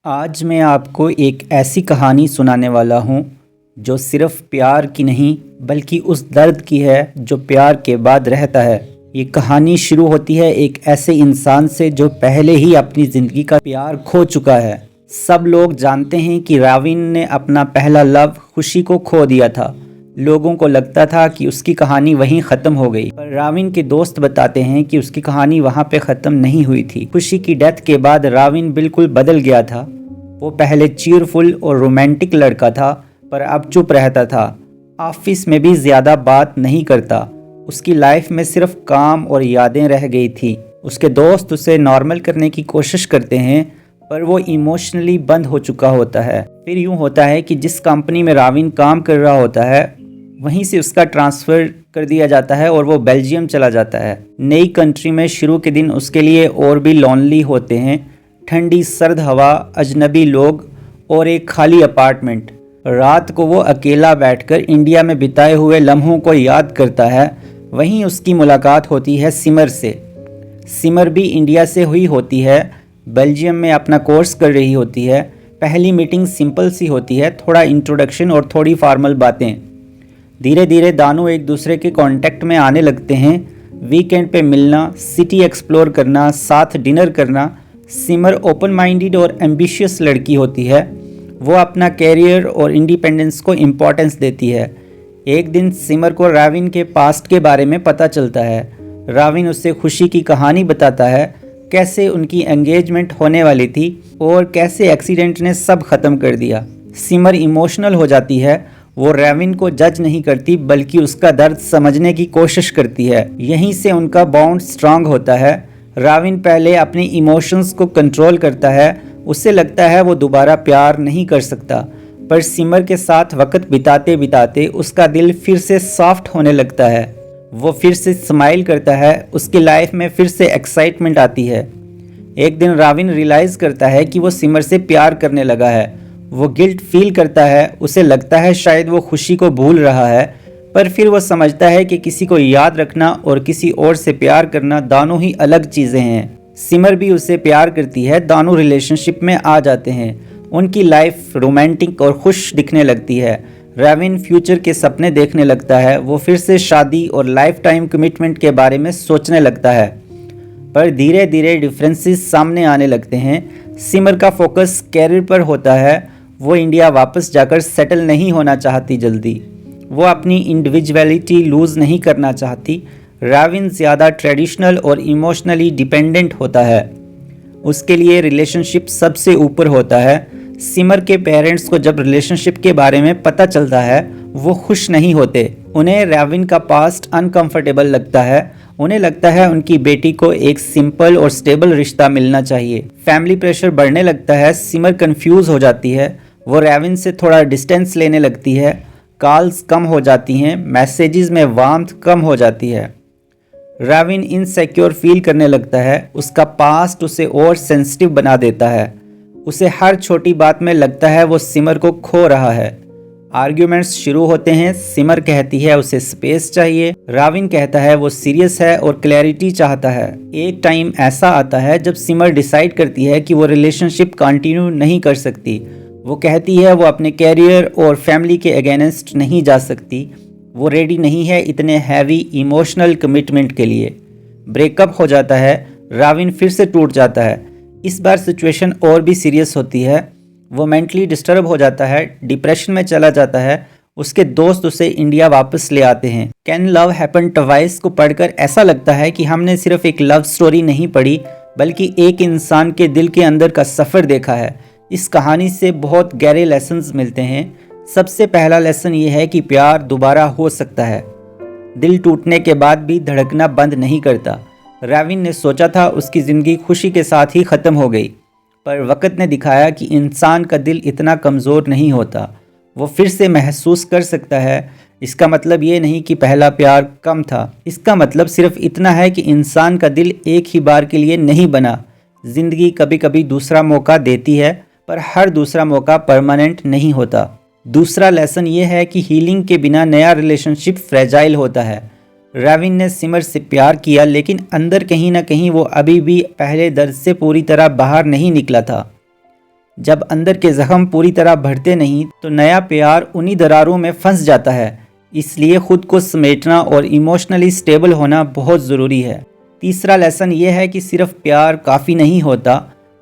आज मैं आपको एक ऐसी कहानी सुनाने वाला हूँ जो सिर्फ प्यार की नहीं बल्कि उस दर्द की है जो प्यार के बाद रहता है। ये कहानी शुरू होती है एक ऐसे इंसान से जो पहले ही अपनी ज़िंदगी का प्यार खो चुका है। सब लोग जानते हैं कि राविन ने अपना पहला लव खुशी को खो दिया था। लोगों को लगता था कि उसकी कहानी वहीं ख़त्म हो गई, पर राविन के दोस्त बताते हैं कि उसकी कहानी वहाँ पे ख़त्म नहीं हुई थी। खुशी की डेथ के बाद राविन बिल्कुल बदल गया था। वो पहले चीयरफुल और रोमांटिक लड़का था, पर अब चुप रहता था। ऑफिस में भी ज़्यादा बात नहीं करता। उसकी लाइफ में सिर्फ काम और यादें रह गई थी। उसके दोस्त उसे नॉर्मल करने की कोशिश करते हैं, पर वो इमोशनली बंद हो चुका होता है। फिर यूँ होता है कि जिस कंपनी में राविन काम कर रहा होता है वहीं से उसका ट्रांसफ़र कर दिया जाता है और वो बेल्जियम चला जाता है। नई कंट्री में शुरू के दिन उसके लिए और भी लोनली होते हैं। ठंडी सर्द हवा, अजनबी लोग और एक खाली अपार्टमेंट। रात को वो अकेला बैठकर इंडिया में बिताए हुए लम्हों को याद करता है। वहीं उसकी मुलाकात होती है सिमर से। सिमर भी इंडिया से हुई होती है, बेल्जियम में अपना कोर्स कर रही होती है। पहली मीटिंग सिंपल सी होती है, थोड़ा इंट्रोडक्शन और थोड़ी फॉर्मल बातें। धीरे धीरे दोनों एक दूसरे के कांटेक्ट में आने लगते हैं। वीकेंड पे मिलना, सिटी एक्सप्लोर करना, साथ डिनर करना। सिमर ओपन माइंडेड और एम्बिशियस लड़की होती है। वो अपना कैरियर और इंडिपेंडेंस को इम्पोर्टेंस देती है। एक दिन सिमर को राविन के पास्ट के बारे में पता चलता है। राविन उससे खुशी की कहानी बताता है, कैसे उनकी एंगेजमेंट होने वाली थी और कैसे एक्सीडेंट ने सब ख़त्म कर दिया। सिमर इमोशनल हो जाती है। वो राविन को जज नहीं करती बल्कि उसका दर्द समझने की कोशिश करती है। यहीं से उनका बॉन्ड स्ट्रांग होता है। राविन पहले अपने इमोशंस को कंट्रोल करता है। उसे लगता है वो दोबारा प्यार नहीं कर सकता, पर सिमर के साथ वक्त बिताते बिताते उसका दिल फिर से सॉफ्ट होने लगता है। वो फिर से स्माइल करता है। उसकी लाइफ में फिर से एक्साइटमेंट आती है। एक दिन राविन रियलाइज़ करता है कि वो सिमर से प्यार करने लगा है। वो गिल्ट फील करता है। उसे लगता है शायद वो खुशी को भूल रहा है, पर फिर वो समझता है कि किसी को याद रखना और किसी और से प्यार करना दोनों ही अलग चीज़ें हैं। सिमर भी उससे प्यार करती है। दोनों रिलेशनशिप में आ जाते हैं। उनकी लाइफ रोमांटिक और खुश दिखने लगती है। राविन फ्यूचर के सपने देखने लगता है। वो फिर से शादी और लाइफ टाइम कमिटमेंट के बारे में सोचने लगता है, पर धीरे धीरे डिफरेंसेस सामने आने लगते हैं। सिमर का फोकस कैरियर पर होता है। वो इंडिया वापस जाकर सेटल नहीं होना चाहती जल्दी। वो अपनी इंडिविजुअलिटी लूज़ नहीं करना चाहती। राविन ज़्यादा ट्रेडिशनल और इमोशनली डिपेंडेंट होता है। उसके लिए रिलेशनशिप सबसे ऊपर होता है। सिमर के पेरेंट्स को जब रिलेशनशिप के बारे में पता चलता है वो खुश नहीं होते। उन्हें राविन का पास्ट अनकंफर्टेबल लगता है। उन्हें लगता है उनकी बेटी को एक सिंपल और स्टेबल रिश्ता मिलना चाहिए। फैमिली प्रेशर बढ़ने लगता है। सिमर कंफ्यूज हो जाती है। वो राविन से थोड़ा डिस्टेंस लेने लगती है। कॉल्स कम हो जाती हैं। मैसेजेस में वार्मथ कम हो जाती है। राविन इनसिक्योर फील करने लगता है। उसका पास्ट उसे और सेंसिटिव बना देता है। उसे हर छोटी बात में लगता है वो सिमर को खो रहा है। आर्ग्यूमेंट्स शुरू होते हैं। सिमर कहती है उसे स्पेस चाहिए। राविन कहता है वो सीरियस है और क्लैरिटी चाहता है। एक टाइम ऐसा आता है जब सिमर डिसाइड करती है कि वो रिलेशनशिप कंटिन्यू नहीं कर सकती। वो कहती है वो अपने कैरियर और फैमिली के अगेंस्ट नहीं जा सकती। वो रेडी नहीं है इतने हैवी इमोशनल कमिटमेंट के लिए। ब्रेकअप हो जाता है। राविन फिर से टूट जाता है। इस बार सिचुएशन और भी सीरियस होती है। वो मेंटली डिस्टर्ब हो जाता है, डिप्रेशन में चला जाता है। उसके दोस्त उसे इंडिया वापस ले आते हैं। कैन लव हैपन ट्वाइस को पढ़कर ऐसा लगता है कि हमने सिर्फ एक लव स्टोरी नहीं पढ़ी बल्कि एक इंसान के दिल के अंदर का सफ़र देखा है। इस कहानी से बहुत गहरे लेसन्स मिलते हैं। सबसे पहला लेसन ये है कि प्यार दोबारा हो सकता है। दिल टूटने के बाद भी धड़कना बंद नहीं करता। राविन ने सोचा था उसकी ज़िंदगी खुशी के साथ ही ख़त्म हो गई, पर वक़्त ने दिखाया कि इंसान का दिल इतना कमज़ोर नहीं होता। वो फिर से महसूस कर सकता है। इसका मतलब ये नहीं कि पहला प्यार कम था। इसका मतलब सिर्फ इतना है कि इंसान का दिल एक ही बार के लिए नहीं बना। ज़िंदगी कभी कभी दूसरा मौका देती है, पर हर दूसरा मौका परमानेंट नहीं होता। दूसरा लेसन ये है कि हीलिंग के बिना नया रिलेशनशिप फ्रेजाइल होता है। राविन ने सिमर से प्यार किया, लेकिन अंदर कहीं ना कहीं वो अभी भी पहले दर्द से पूरी तरह बाहर नहीं निकला था। जब अंदर के जख्म पूरी तरह भरते नहीं तो नया प्यार उन्हीं दरारों में फंस जाता है। इसलिए खुद को समेटना और इमोशनली स्टेबल होना बहुत ज़रूरी है। तीसरा लेसन ये है कि सिर्फ प्यार काफ़ी नहीं होता।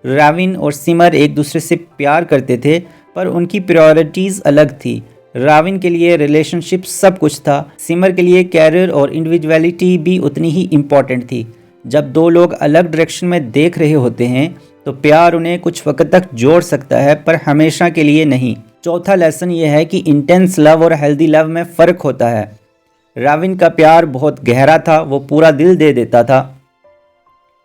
राविन और सिमर एक दूसरे से प्यार करते थे, पर उनकी प्रायोरिटीज़ अलग थी। राविन के लिए रिलेशनशिप सब कुछ था, सिमर के लिए कैरियर और इंडिविजुअलिटी भी उतनी ही इम्पॉर्टेंट थी। जब दो लोग अलग डायरेक्शन में देख रहे होते हैं तो प्यार उन्हें कुछ वक्त तक जोड़ सकता है, पर हमेशा के लिए नहीं। चौथा लेसन ये है कि इंटेंस लव और हेल्दी लव में फ़र्क होता है। राविन का प्यार बहुत गहरा था, वो पूरा दिल दे देता था,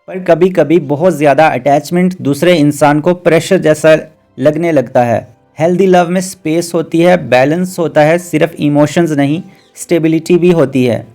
पर कभी कभी बहुत ज़्यादा अटैचमेंट दूसरे इंसान को प्रेशर जैसा लगने लगता है। हेल्दी लव में स्पेस होती है, बैलेंस होता है, सिर्फ इमोशंस नहीं स्टेबिलिटी भी होती है।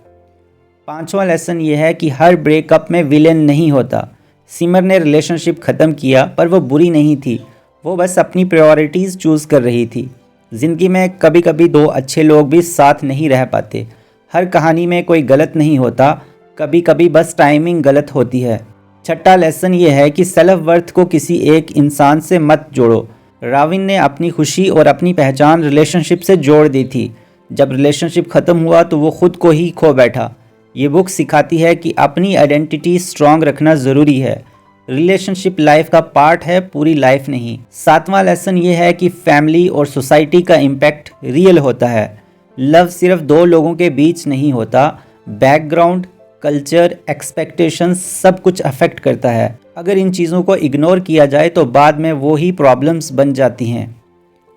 पांचवा लेसन ये है कि हर ब्रेकअप में विलेन नहीं होता। सिमर ने रिलेशनशिप ख़त्म किया, पर वो बुरी नहीं थी, वो बस अपनी प्रायोरिटीज़ चूज़ कर रही थी। ज़िंदगी में कभी कभी दो अच्छे लोग भी साथ नहीं रह पाते। हर कहानी में कोई गलत नहीं होता, कभी कभी बस टाइमिंग गलत होती है। छठा लेसन ये है कि सेल्फ वर्थ को किसी एक इंसान से मत जोड़ो। राविन ने अपनी खुशी और अपनी पहचान रिलेशनशिप से जोड़ दी थी। जब रिलेशनशिप ख़त्म हुआ तो वो खुद को ही खो बैठा। ये बुक सिखाती है कि अपनी आइडेंटिटी स्ट्रॉन्ग रखना ज़रूरी है। रिलेशनशिप लाइफ का पार्ट है, पूरी लाइफ नहीं। सातवां लेसन ये है कि फैमिली और सोसाइटी का इम्पैक्ट रियल होता है। लव सिर्फ दो लोगों के बीच नहीं होता, बैकग्राउंड, कल्चर, एक्सपेक्टेशंस सब कुछ अफेक्ट करता है। अगर इन चीज़ों को इग्नोर किया जाए तो बाद में वो ही प्रॉब्लम्स बन जाती हैं।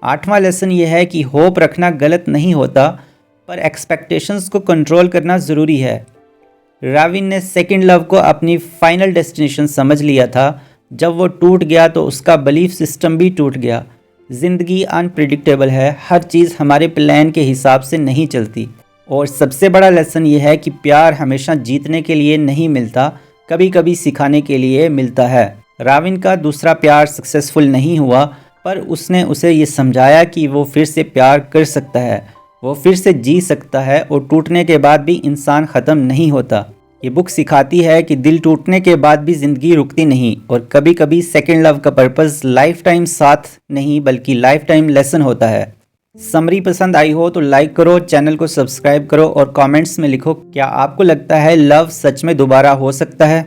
आठवां लेसन ये है कि होप रखना गलत नहीं होता, पर एक्सपेक्टेशंस को कंट्रोल करना ज़रूरी है। राविन ने सेकंड लव को अपनी फाइनल डेस्टिनेशन समझ लिया था। जब वो टूट गया तो उसका बिलीफ सिस्टम भी टूट गया। ज़िंदगी अनप्रिडिक्टेबल है, हर चीज़ हमारे प्लान के हिसाब से नहीं चलती। और सबसे बड़ा लेसन ये है कि प्यार हमेशा जीतने के लिए नहीं मिलता, कभी कभी सिखाने के लिए मिलता है। राविन का दूसरा प्यार सक्सेसफुल नहीं हुआ, पर उसने उसे ये समझाया कि वो फिर से प्यार कर सकता है, वो फिर से जी सकता है, और टूटने के बाद भी इंसान ख़त्म नहीं होता। ये बुक सिखाती है कि दिल टूटने के बाद भी ज़िंदगी रुकती नहीं, और कभी कभी सेकंड लव का पर्पस लाइफ टाइम साथ नहीं बल्कि लाइफ टाइम लेसन होता है। समरी पसंद आई हो तो लाइक करो, चैनल को सब्सक्राइब करो और कमेंट्स में लिखो क्या आपको लगता है लव सच में दोबारा हो सकता है।